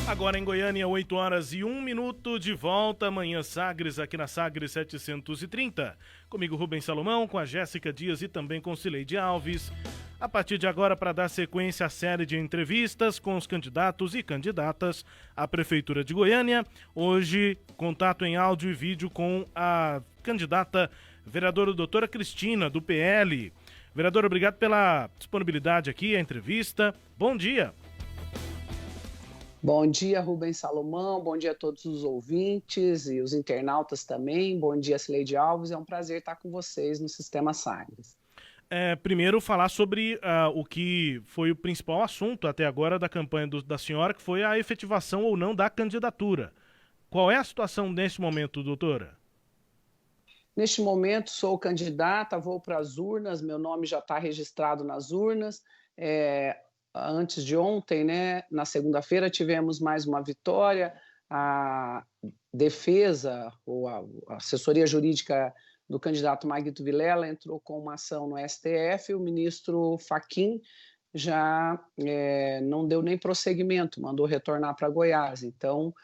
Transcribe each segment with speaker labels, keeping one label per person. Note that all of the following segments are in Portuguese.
Speaker 1: Agora em Goiânia, 8h01, de volta, Manhã Sagres, aqui na Sagres 730. Comigo, Rubens Salomão, com a Jéssica Dias e também com Cileide Alves. A partir de agora, para dar sequência à série de entrevistas com os candidatos e candidatas à Prefeitura de Goiânia. Hoje, contato em áudio e vídeo com a candidata vereadora doutora Cristina, do PL. Vereadora, obrigado pela disponibilidade aqui, a entrevista. Bom dia.
Speaker 2: Bom dia, Rubens Salomão, bom dia a todos os ouvintes e os internautas também, bom dia, Cileide Alves, é um prazer estar com vocês no Sistema Sagres.
Speaker 1: Primeiro, falar sobre o que foi o principal assunto até agora da campanha da senhora, que foi a efetivação ou não da candidatura. Qual é a situação neste momento, doutora?
Speaker 2: Neste momento, sou candidata, vou para as urnas, meu nome já está registrado nas urnas. Antes de ontem, né, na segunda-feira, tivemos mais uma vitória. A defesa, ou a assessoria jurídica do candidato Maguito Vilela entrou com uma ação no STF, o ministro Fachin já não deu nem prosseguimento, mandou retornar para Goiás. Então,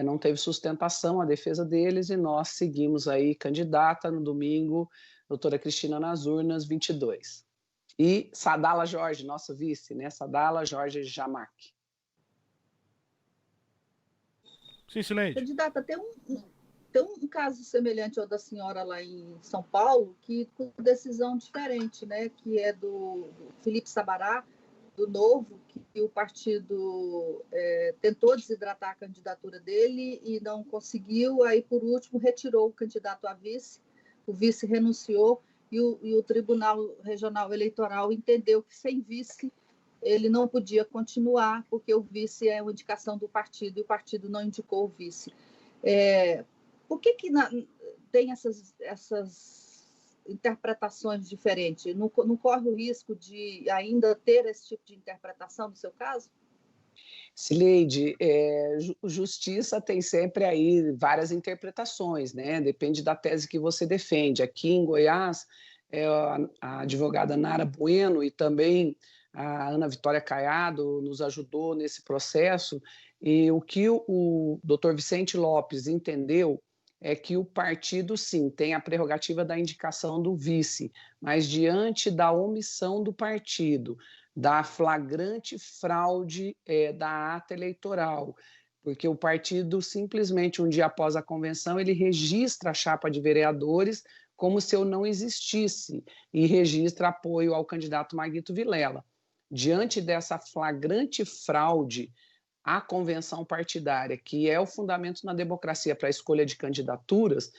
Speaker 2: não teve sustentação a defesa deles e nós seguimos aí candidata no domingo, doutora Cristina nas urnas, 22. E Sadala Jorge, nosso vice, né? Sadala Jorge Jamac.
Speaker 1: Sim, Cileide.
Speaker 3: Candidata, tem um caso semelhante ao da senhora lá em São Paulo, que com decisão diferente, né? Que é do Felipe Sabará, do Novo, que o partido tentou desidratar a candidatura dele e não conseguiu, aí por último retirou o candidato a vice, o vice renunciou, e o Tribunal Regional Eleitoral entendeu que sem vice ele não podia continuar, porque o vice é uma indicação do partido e o partido não indicou o vice. Por que tem essas interpretações diferentes? Não corre o risco de ainda ter esse tipo de interpretação no seu caso?
Speaker 2: Cileide, justiça tem sempre aí várias interpretações, né? Depende da tese que você defende. Aqui em Goiás, a advogada Nara Bueno e também a Ana Vitória Caiado nos ajudou nesse processo, e o que o doutor Vicente Lopes entendeu é que o partido, sim, tem a prerrogativa da indicação do vice, mas diante da omissão do partido, da flagrante fraude da ata eleitoral, porque o partido simplesmente, um dia após a convenção, ele registra a chapa de vereadores como se eu não existisse e registra apoio ao candidato Maguito Vilela. Diante dessa flagrante fraude à convenção partidária, que é o fundamento na democracia para a escolha de candidaturas,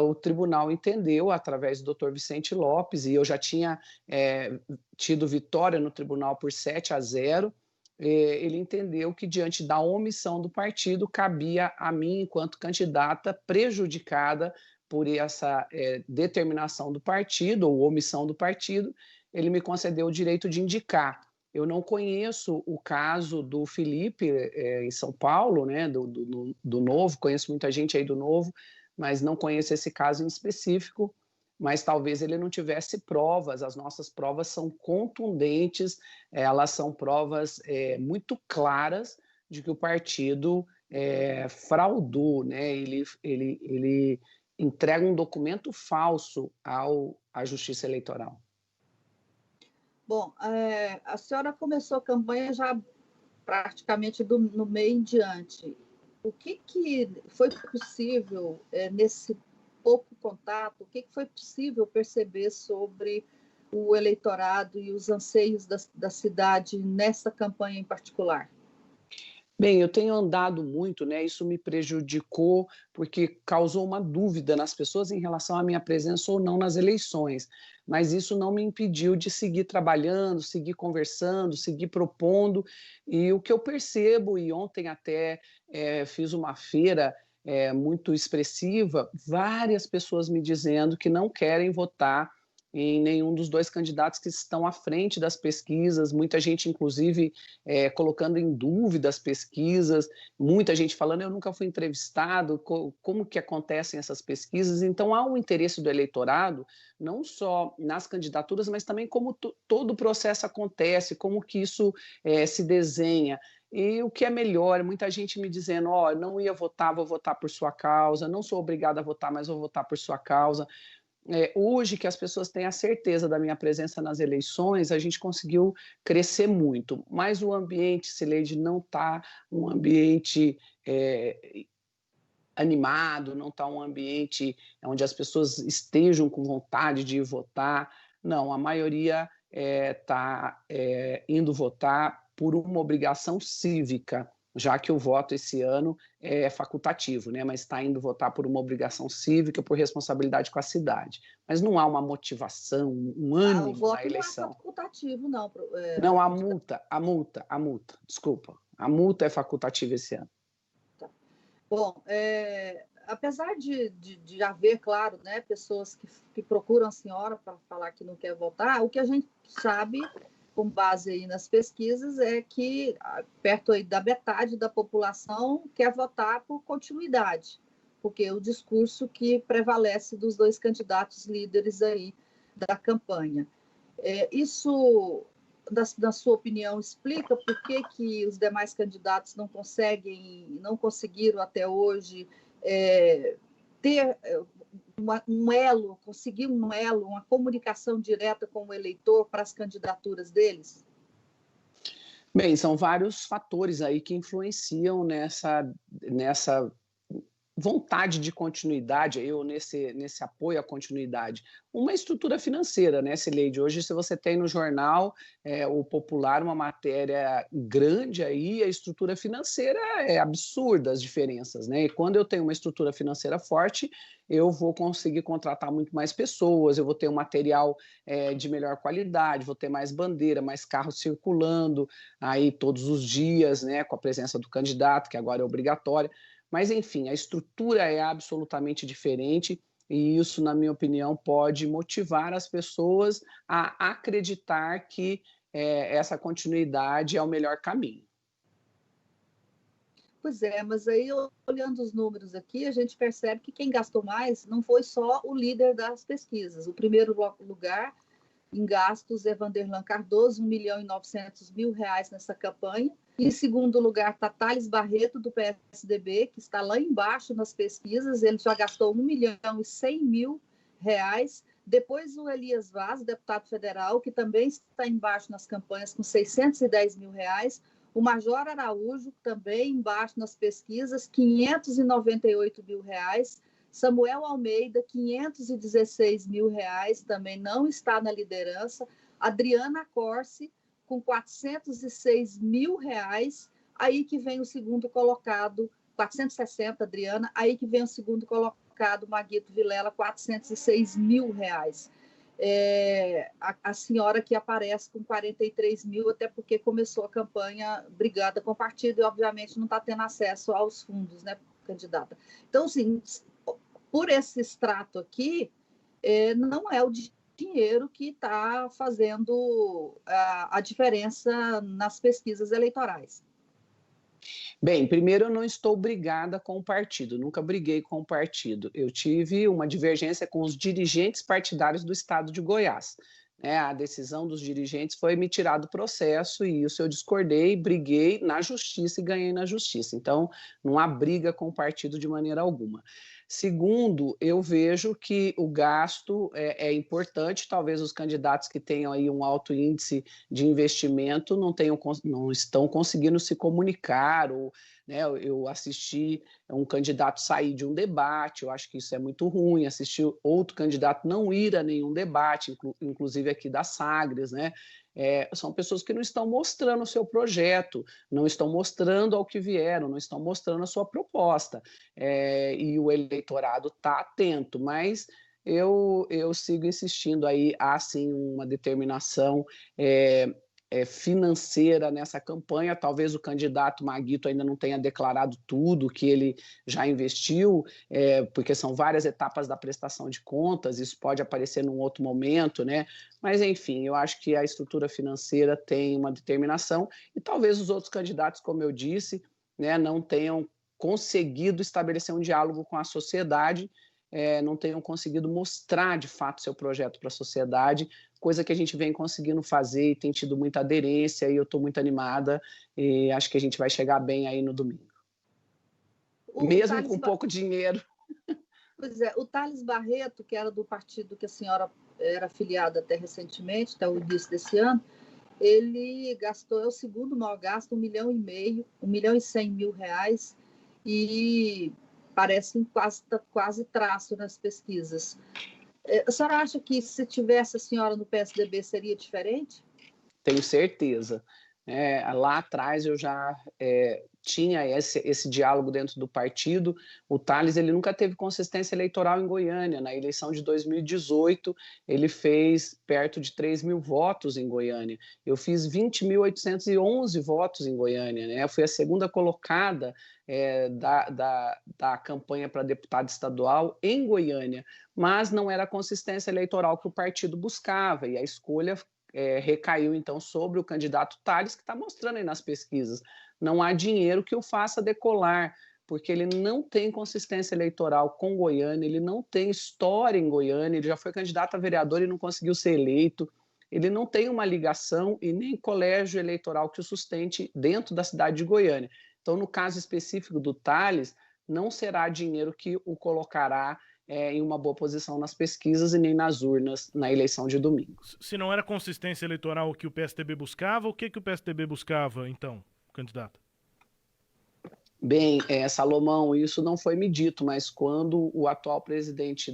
Speaker 2: o tribunal entendeu, através do Dr. Vicente Lopes, e eu já tinha tido vitória no tribunal por 7-0, ele entendeu que, diante da omissão do partido, cabia a mim, enquanto candidata prejudicada por essa determinação do partido, ou omissão do partido, ele me concedeu o direito de indicar. Eu não conheço o caso do Felipe em São Paulo, né, do Novo, conheço muita gente aí do Novo, mas não conheço esse caso em específico, mas talvez ele não tivesse provas. As nossas provas são contundentes, elas são provas muito claras de que o partido fraudou, né? Ele entrega um documento falso à Justiça Eleitoral.
Speaker 3: Bom, a senhora começou a campanha já praticamente no meio em diante. O que foi possível, nesse pouco contato, o que foi possível perceber sobre o eleitorado e os anseios da cidade nessa campanha em particular?
Speaker 2: Bem, eu tenho andado muito, né? Isso me prejudicou porque causou uma dúvida nas pessoas em relação à minha presença ou não nas eleições. Mas isso não me impediu de seguir trabalhando, seguir conversando, seguir propondo. E o que eu percebo, e ontem até fiz uma feira muito expressiva, várias pessoas me dizendo que não querem votar em nenhum dos dois candidatos que estão à frente das pesquisas, muita gente, inclusive, colocando em dúvida as pesquisas, muita gente falando, eu nunca fui entrevistado, como que acontecem essas pesquisas. Então, há um interesse do eleitorado, não só nas candidaturas, mas também como todo o processo acontece, como que isso se desenha. E o que é melhor, muita gente me dizendo, ó, não ia votar, vou votar por sua causa, não sou obrigada a votar, mas vou votar por sua causa. Hoje que as pessoas têm a certeza da minha presença nas eleições, a gente conseguiu crescer muito, mas o ambiente, Cileide, não está um ambiente animado, não está um ambiente onde as pessoas estejam com vontade de ir votar. Não, a maioria está indo votar por uma obrigação cívica, já que o voto esse ano é facultativo, né? Mas está indo votar por uma obrigação cívica, por responsabilidade com a cidade. Mas não há uma motivação, um ânimo
Speaker 3: o voto
Speaker 2: na eleição.
Speaker 3: Não é facultativo, não.
Speaker 2: Não, a multa, desculpa. A multa é facultativa esse ano.
Speaker 3: Bom, apesar de haver, claro, né, pessoas que procuram a senhora para falar que não quer votar, o que a gente sabe, com base aí nas pesquisas, é que perto aí da metade da população quer votar por continuidade, porque é o discurso que prevalece dos dois candidatos líderes aí da campanha. Isso, na sua opinião, explica por que os demais candidatos não conseguiram até hoje ter conseguir um elo, uma comunicação direta com o eleitor para as candidaturas deles?
Speaker 2: Bem, são vários fatores aí que influenciam nessa vontade de continuidade, nesse apoio à continuidade. Uma estrutura financeira, né, Cileide? Hoje, se você tem no jornal o Popular uma matéria grande aí, a estrutura financeira é absurda, as diferenças, né? E quando eu tenho uma estrutura financeira forte, eu vou conseguir contratar muito mais pessoas, eu vou ter um material de melhor qualidade, vou ter mais bandeira, mais carros circulando aí todos os dias, né, com a presença do candidato, que agora é obrigatória. Mas, enfim, a estrutura é absolutamente diferente e isso, na minha opinião, pode motivar as pessoas a acreditar que essa continuidade é o melhor caminho.
Speaker 3: Pois é, mas aí, olhando os números aqui, a gente percebe que quem gastou mais não foi só o líder das pesquisas. O primeiro lugar em gastos é Vanderlan Cardoso, R$1.900.000 nessa campanha. Em segundo lugar está Thales Barreto, do PSDB, que está lá embaixo nas pesquisas, ele já gastou R$1.100.000. Depois o Elias Vaz, deputado federal, que também está embaixo nas campanhas, com R$610.000. O Major Araújo, também embaixo nas pesquisas, R$598.000. Samuel Almeida, R$516.000, também não está na liderança. Adriana Corse, com R$406.000, aí que vem o segundo colocado, 460, Adriana, aí que vem o segundo colocado, Maguito Vilela, R$406.000. A senhora que aparece com 43.000, até porque começou a campanha brigada com o partido e, obviamente, não está tendo acesso aos fundos, né, candidata? Então, assim, por esse extrato aqui, não é o dinheiro que está fazendo a diferença nas pesquisas eleitorais.
Speaker 2: Bem, primeiro, eu não estou brigada com o partido, nunca briguei com o partido. Eu tive uma divergência com os dirigentes partidários do estado de Goiás. A decisão dos dirigentes foi me tirar do processo e isso eu discordei, briguei na justiça e ganhei na justiça. Então, não há briga com o partido de maneira alguma. Segundo, eu vejo que o gasto é importante, talvez os candidatos que tenham aí um alto índice de investimento não estão conseguindo se comunicar, ou, né, eu assisti um candidato sair de um debate, eu acho que isso é muito ruim, assisti outro candidato não ir a nenhum debate, inclusive aqui da Sagres, né? São pessoas que não estão mostrando o seu projeto, não estão mostrando ao que vieram, não estão mostrando a sua proposta. E o eleitorado está atento, mas eu sigo insistindo aí, há sim uma determinação financeira nessa campanha. Talvez o candidato Maguito ainda não tenha declarado tudo que ele já investiu, porque são várias etapas da prestação de contas, isso pode aparecer num outro momento, né? Mas, enfim, eu acho que a estrutura financeira tem uma determinação e talvez os outros candidatos, como eu disse, né, não tenham conseguido estabelecer um diálogo com a sociedade não tenham conseguido mostrar de fato seu projeto para a sociedade, coisa que a gente vem conseguindo fazer e tem tido muita aderência, e eu estou muito animada e acho que a gente vai chegar bem aí no domingo. Mesmo com pouco dinheiro.
Speaker 3: Pois é, o Thales Barreto, que era do partido que a senhora era afiliada até recentemente, até o início desse ano, ele gastou, é o segundo maior gasto, 1.100.000 reais, e parece quase traço nas pesquisas. A senhora acha que se tivesse a senhora no PSDB seria diferente?
Speaker 2: Tenho certeza. Lá atrás eu já tinha esse diálogo dentro do partido. O Thales ele nunca teve consistência eleitoral em Goiânia. Na eleição de 2018, ele fez perto de 3.000 votos em Goiânia. Eu fiz 20.811 votos em Goiânia, né? Eu fui a segunda colocada da campanha para deputado estadual em Goiânia, mas não era a consistência eleitoral que o partido buscava, e a escolha recaiu, então, sobre o candidato Thales, que está mostrando aí nas pesquisas. Não há dinheiro que o faça decolar, porque ele não tem consistência eleitoral com Goiânia, ele não tem história em Goiânia, ele já foi candidato a vereador e não conseguiu ser eleito, ele não tem uma ligação e nem colégio eleitoral que o sustente dentro da cidade de Goiânia. Então, no caso específico do Thales, não será dinheiro que o colocará em uma boa posição nas pesquisas e nem nas urnas na eleição de domingo.
Speaker 1: Se não era consistência eleitoral que o PSDB buscava, o que o PSDB buscava, então, candidato?
Speaker 2: Bem, Salomão, isso não foi me dito, mas quando o atual presidente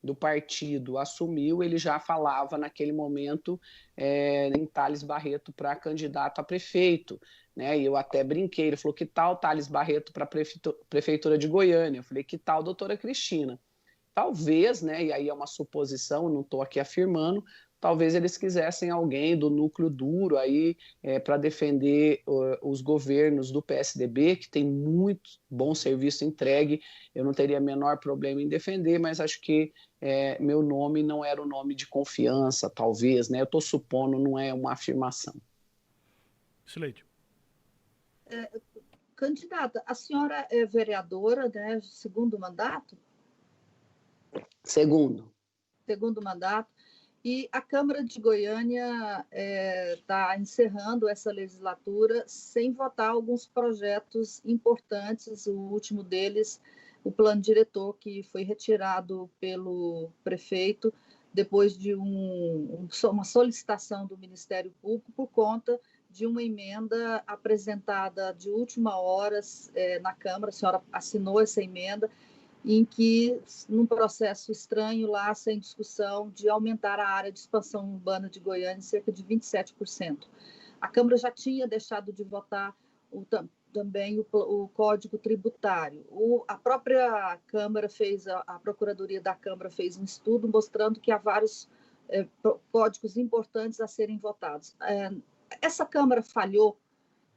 Speaker 2: do partido assumiu, ele já falava naquele momento em Thales Barreto para candidato a prefeito, né? E eu até brinquei, ele falou, que tal Thales Barreto para a prefeitura de Goiânia? Eu falei, que tal doutora Cristina? Talvez, né, e aí é uma suposição, não estou aqui afirmando, talvez eles quisessem alguém do núcleo duro aí para defender os governos do PSDB, que tem muito bom serviço entregue. Eu não teria menor problema em defender, mas acho que meu nome não era o nome de confiança, talvez, né? Eu estou supondo, não é uma afirmação.
Speaker 1: Sileide.
Speaker 3: Candidata, a senhora é vereadora, né, segundo mandato?
Speaker 2: Segundo
Speaker 3: mandato. E a Câmara de Goiânia está encerrando essa legislatura sem votar alguns projetos importantes. O último deles, o plano diretor, que foi retirado pelo prefeito depois de uma solicitação do Ministério Público por conta de uma emenda apresentada de última hora na Câmara. A senhora assinou essa emenda, em que, num processo estranho lá, sem discussão, de aumentar a área de expansão urbana de Goiânia em cerca de 27%. A Câmara já tinha deixado de votar também o Código Tributário. A própria Câmara a Procuradoria da Câmara fez um estudo mostrando que há vários códigos importantes a serem votados. Essa Câmara falhou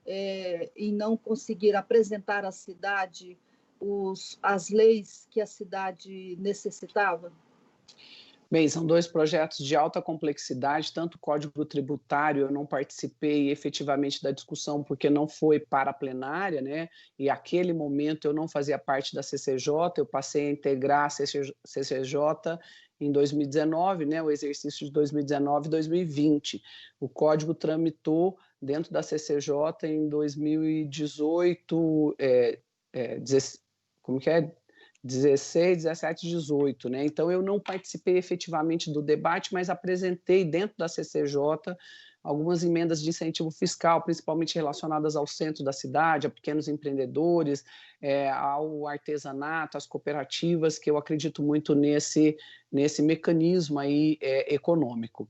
Speaker 3: em não conseguir apresentar à cidade as leis que a cidade necessitava?
Speaker 2: Bem, são dois projetos de alta complexidade, tanto o Código Tributário, eu não participei efetivamente da discussão porque não foi para a plenária, né? E aquele momento eu não fazia parte da CCJ, eu passei a integrar a CCJ em 2019, né? O exercício de 2019 e 2020. O código tramitou dentro da CCJ em 2018, 16, 17, 18, né? Então, eu não participei efetivamente do debate, mas apresentei dentro da CCJ algumas emendas de incentivo fiscal, principalmente relacionadas ao centro da cidade, a pequenos empreendedores, ao artesanato, às cooperativas, que eu acredito muito nesse mecanismo aí econômico.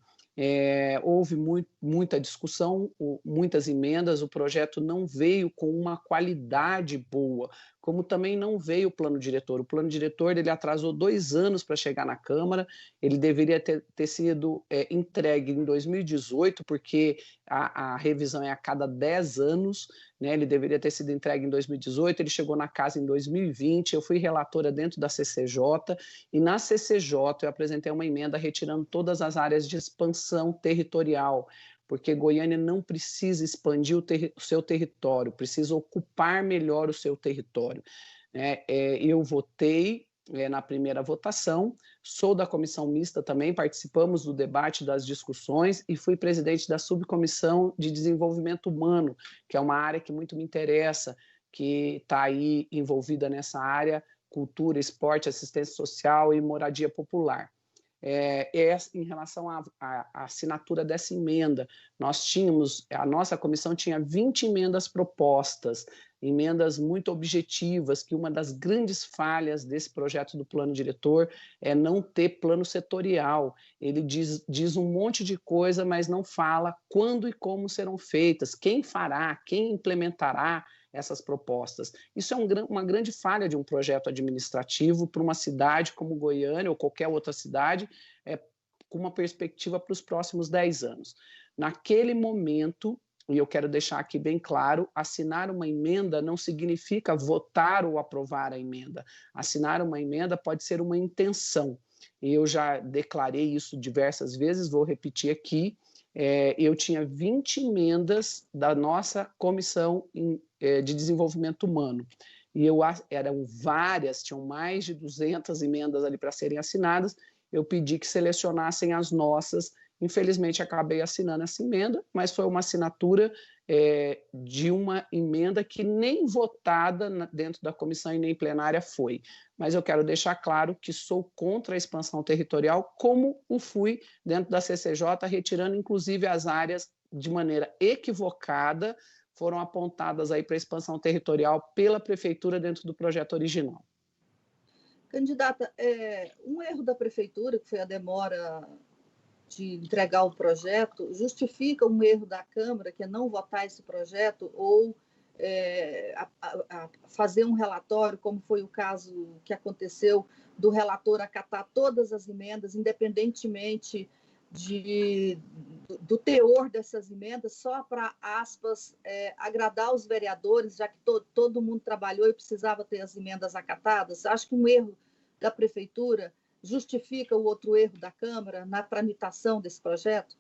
Speaker 2: Houve muita discussão, muitas emendas, o projeto não veio com uma qualidade boa, como também não veio o plano diretor. O plano diretor ele atrasou 2 anos para chegar na Câmara, ele deveria ter sido entregue em 2018, porque a revisão é a cada 10 anos, né? Ele deveria ter sido entregue em 2018, ele chegou na casa em 2020, eu fui relatora dentro da CCJ, e na CCJ eu apresentei uma emenda retirando todas as áreas de expansão territorial, porque Goiânia não precisa expandir o seu território, precisa ocupar melhor o seu território. Eu votei na primeira votação, sou da comissão mista também, participamos do debate, das discussões, e fui presidente da subcomissão de desenvolvimento humano, que é uma área que muito me interessa, que está aí envolvida nessa área, cultura, esporte, assistência social e moradia popular. Em relação à assinatura dessa emenda, a nossa comissão tinha 20 emendas propostas, emendas muito objetivas, que uma das grandes falhas desse projeto do plano diretor é não ter plano setorial. Ele diz um monte de coisa, mas não fala quando e como serão feitas, quem fará, quem implementará essas propostas. Isso é uma grande falha de um projeto administrativo para uma cidade como Goiânia ou qualquer outra cidade, com uma perspectiva para os próximos 10 anos. Naquele momento, e eu quero deixar aqui bem claro, assinar uma emenda não significa votar ou aprovar a emenda. Assinar uma emenda pode ser uma intenção. Eu já declarei isso diversas vezes, vou repetir aqui. Eu tinha 20 emendas da nossa comissão de desenvolvimento humano. E eram várias, tinham mais de 200 emendas ali para serem assinadas. Eu pedi que selecionassem as nossas. Infelizmente, acabei assinando essa emenda, mas foi uma assinatura de uma emenda que nem votada dentro da comissão e nem plenária foi. Mas eu quero deixar claro que sou contra a expansão territorial, como o fui dentro da CCJ, retirando inclusive as áreas de maneira equivocada, foram apontadas aí para a expansão territorial pela prefeitura dentro do projeto original.
Speaker 3: Candidata, um erro da prefeitura, que foi a demora de entregar o projeto, justifica um erro da Câmara, que é não votar esse projeto, ou fazer um relatório, como foi o caso que aconteceu, do relator acatar todas as emendas, independentemente do teor dessas emendas, só para, aspas, agradar os vereadores, já que todo mundo trabalhou e precisava ter as emendas acatadas? Acho que um erro da prefeitura justifica o outro erro da Câmara na tramitação desse projeto?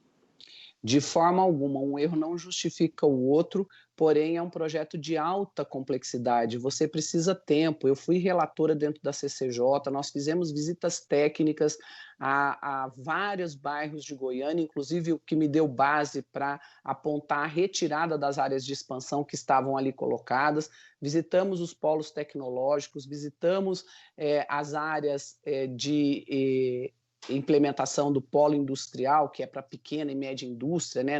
Speaker 2: De forma alguma, um erro não justifica o outro, porém é um projeto de alta complexidade, você precisa tempo. Eu fui relatora dentro da CCJ, nós fizemos visitas técnicas a vários bairros de Goiânia, inclusive o que me deu base para apontar a retirada das áreas de expansão que estavam ali colocadas. Visitamos os polos tecnológicos, visitamos as áreas de implementação do polo industrial, que é para pequena e média indústria, né?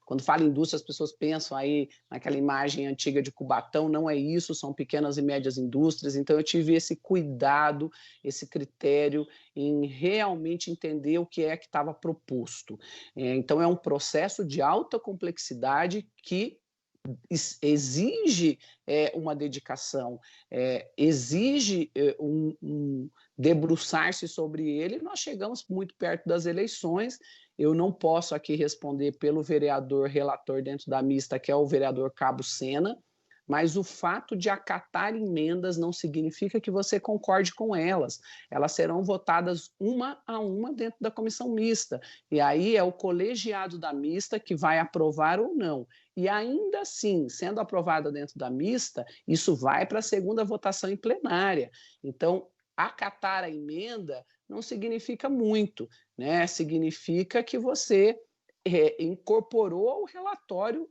Speaker 2: Quando fala indústria, as pessoas pensam aí naquela imagem antiga de Cubatão, não é isso, são pequenas e médias indústrias. Então eu tive esse cuidado, esse critério em realmente entender o que estava proposto. Então é um processo de alta complexidade que exige uma dedicação, exige debruçar-se sobre ele. Nós chegamos muito perto das eleições. Eu não posso aqui responder pelo vereador relator dentro da mista, que é o vereador Cabo Sena, mas o fato de acatar emendas não significa que você concorde com elas. Elas serão votadas uma a uma dentro da comissão mista. E aí é o colegiado da mista que vai aprovar ou não. E ainda assim, sendo aprovada dentro da mista, isso vai para a segunda votação em plenária. Então, acatar a emenda não significa muito, né? Significa que você incorporou o relatório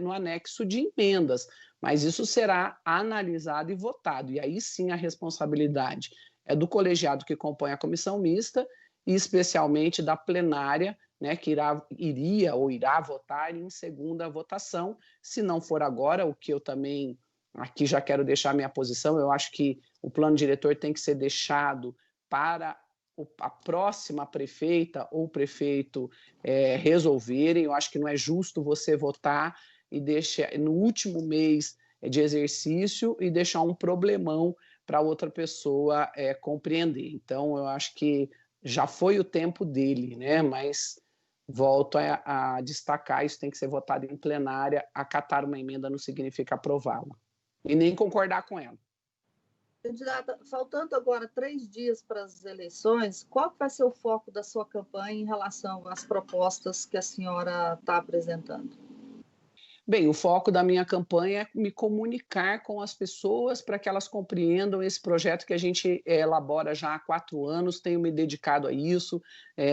Speaker 2: no anexo de emendas, mas isso será analisado e votado, e aí sim a responsabilidade é do colegiado que compõe a comissão mista e especialmente da plenária, né, que irá votar em segunda votação. Se não for agora, o que eu também aqui já quero deixar minha posição, eu acho que o plano diretor tem que ser deixado para a próxima prefeita ou prefeito resolverem. Eu acho que não é justo você votar e deixar no último mês de exercício e deixar um problemão para outra pessoa compreender. Então, eu acho que já foi o tempo dele, né? Mas volto a destacar, isso tem que ser votado em plenária. Acatar uma emenda não significa aprová-la e nem concordar com ela.
Speaker 3: Candidata, faltando agora 3 dias para as eleições, qual vai ser o foco da sua campanha em relação às propostas que a senhora está apresentando?
Speaker 2: Bem, o foco da minha campanha é me comunicar com as pessoas para que elas compreendam esse projeto que a gente elabora já há 4 anos, tenho me dedicado a isso,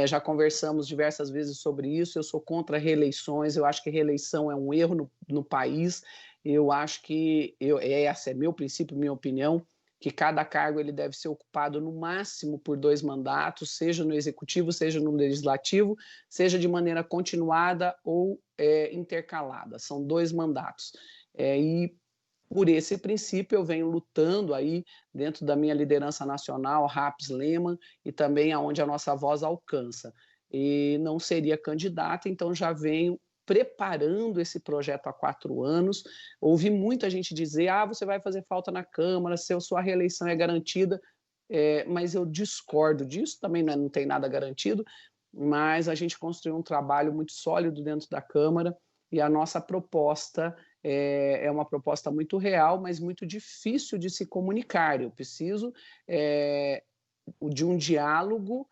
Speaker 2: já conversamos diversas vezes sobre isso, eu sou contra reeleições, eu acho que reeleição é um erro no país, eu acho que, esse é meu princípio, minha opinião, que cada cargo ele deve ser ocupado no máximo por 2 mandatos, seja no executivo, seja no legislativo, seja de maneira continuada ou intercalada. São 2 mandatos. E por esse princípio eu venho lutando aí dentro da minha liderança nacional, RAPS Lehmann, e também aonde a nossa voz alcança. E não seria candidata, então já venho preparando esse projeto há 4 anos. Ouvi muita gente dizer, você vai fazer falta na Câmara, sua reeleição é garantida, mas eu discordo disso, também não tem nada garantido, mas a gente construiu um trabalho muito sólido dentro da Câmara e a nossa proposta é uma proposta muito real, mas muito difícil de se comunicar. Eu preciso de um diálogo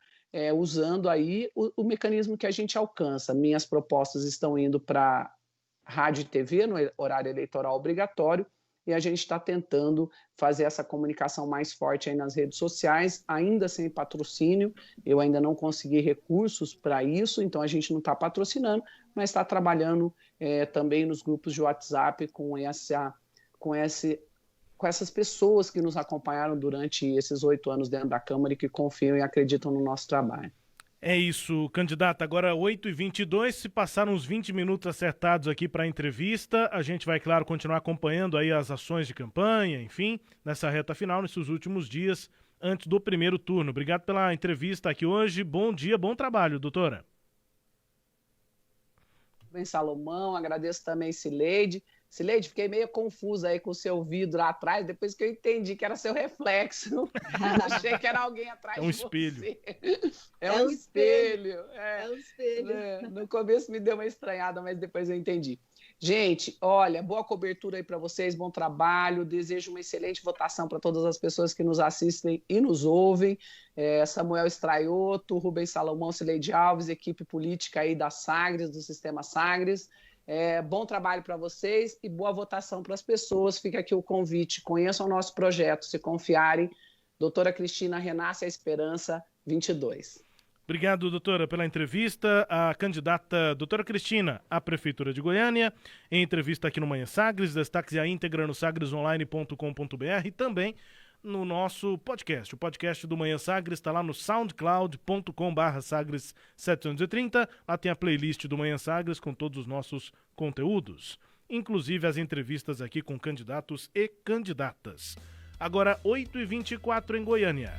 Speaker 2: usando aí o mecanismo que a gente alcança. Minhas propostas estão indo para rádio e TV no horário eleitoral obrigatório e a gente está tentando fazer essa comunicação mais forte aí nas redes sociais, ainda sem patrocínio, eu ainda não consegui recursos para isso, então a gente não está patrocinando, mas está trabalhando também nos grupos de WhatsApp com essas pessoas que nos acompanharam durante esses 8 anos dentro da Câmara e que confiam e acreditam no nosso trabalho.
Speaker 1: É isso, candidata. Agora 8h22, se passaram uns 20 minutos acertados aqui para a entrevista, a gente vai, claro, continuar acompanhando aí as ações de campanha, enfim, nessa reta final, nesses últimos dias, antes do primeiro turno. Obrigado pela entrevista aqui hoje. Bom dia, bom trabalho, doutora.
Speaker 2: Bem, Salomão, agradeço também Cileide. Cileide, fiquei meio confusa aí com o seu vidro lá atrás, depois que eu entendi que era seu reflexo. Achei que era alguém atrás de você. É um espelho. É um espelho. No começo me deu uma estranhada, mas depois eu entendi. Gente, olha, boa cobertura aí para vocês, bom trabalho, desejo uma excelente votação para todas as pessoas que nos assistem e nos ouvem. Samuel Straioto, Rubens Salomão, Cileide Alves, equipe política aí da Sagres, do Sistema Sagres. Bom trabalho para vocês e boa votação para as pessoas. Fica aqui o convite, conheçam o nosso projeto, se confiarem. Doutora Cristina, Renasce a Esperança 22.
Speaker 1: Obrigado, doutora, pela entrevista. A candidata doutora Cristina à Prefeitura de Goiânia, em entrevista aqui no Manhã Sagres, destaques a íntegra no sagresonline.com.br e também no nosso podcast. O podcast do Manhã Sagres está lá no soundcloud.com/sagres730. Lá tem a playlist do Manhã Sagres com todos os nossos conteúdos, inclusive as entrevistas aqui com candidatos e candidatas. Agora 8h24 em Goiânia.